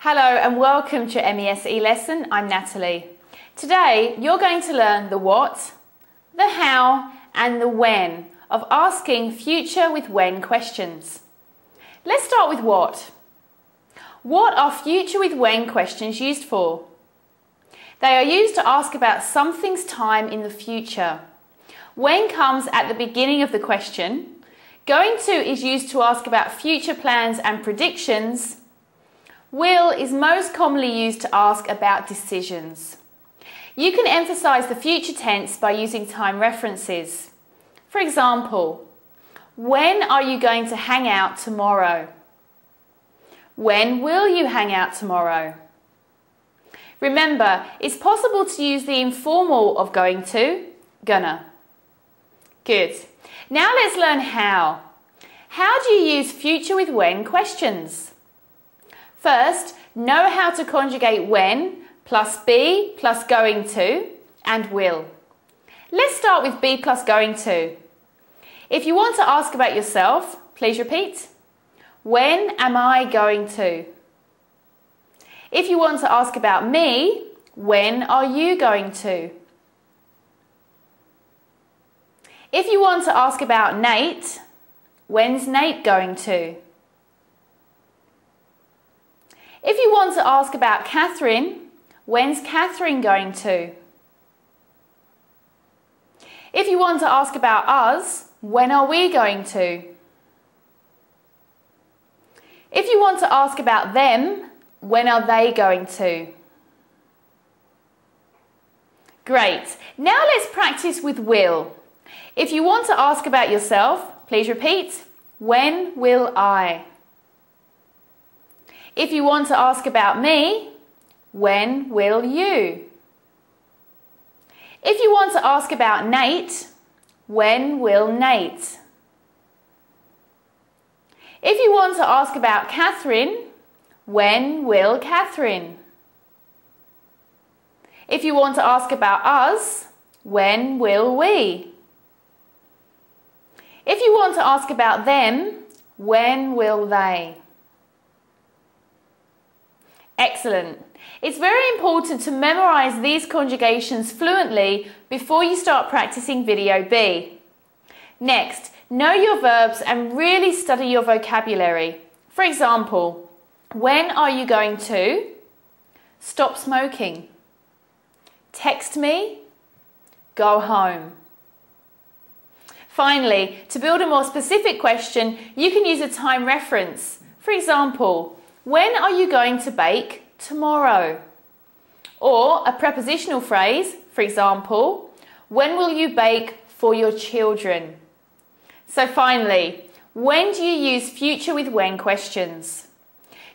Hello and welcome to your MES lesson. I'm Natalie. Today you're going to learn the what, the how and the when of asking future with when questions. Let's start with what. What are future with when questions used for? They are used to ask about something's time in the future. When comes at the beginning of the question. Going to is used to ask about future plans and predictions. Will is most commonly used to ask about decisions. You can emphasize the future tense by using time references. For example, when are you going to hang out tomorrow? When will you hang out tomorrow? Remember, it's possible to use the informal of going to, gonna. Good. Now let's learn how. How do you use future with when questions? First, know how to conjugate when plus be plus going to and will. Let's start with be plus going to. If you want to ask about yourself, please repeat. When am I going to? If you want to ask about me, when are you going to? If you want to ask about Nate, when's Nate going to? If you want to ask about Catherine, when's Catherine going to? If you want to ask about us, when are we going to? If you want to ask about them, when are they going to? Great. Now let's practice with will. If you want to ask about yourself, please repeat, when will I? If you want to ask about me, when will you? If you want to ask about Nate, when will Nate? If you want to ask about Catherine, when will Catherine? If you want to ask about us, when will we? If you want to ask about them, when will they? Excellent. It's very important to memorize these conjugations fluently before you start practicing video B. Next, know your verbs and really study your vocabulary. For example, when are you going to? Stop smoking. Text me. Go home. Finally, to build a more specific question, you can use a time reference. For example, when are you going to bake tomorrow? Or a prepositional phrase, for example, when will you bake for your children? So finally, when do you use future with when questions?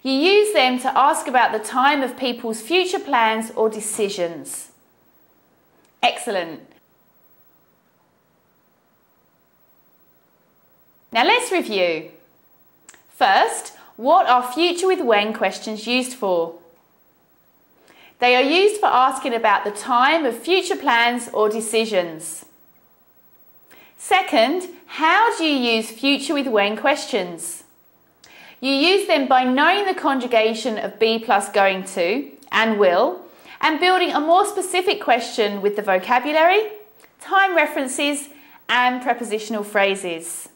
You use them to ask about the time of people's future plans or decisions. Excellent. Now let's review. First, what are future with when questions used for? They are used for asking about the time of future plans or decisions. Second, how do you use future with when questions? You use them by knowing the conjugation of be plus going to and will and building a more specific question with the vocabulary, time references and prepositional phrases.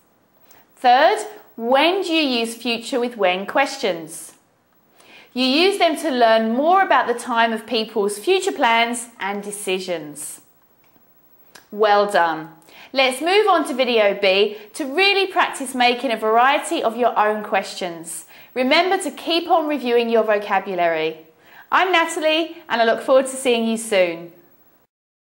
Third, when do you use future with when questions? You use them to learn more about the time of people's future plans and decisions. Well done. Let's move on to video B to really practice making a variety of your own questions. Remember to keep on reviewing your vocabulary. I'm Natalie and I look forward to seeing you soon.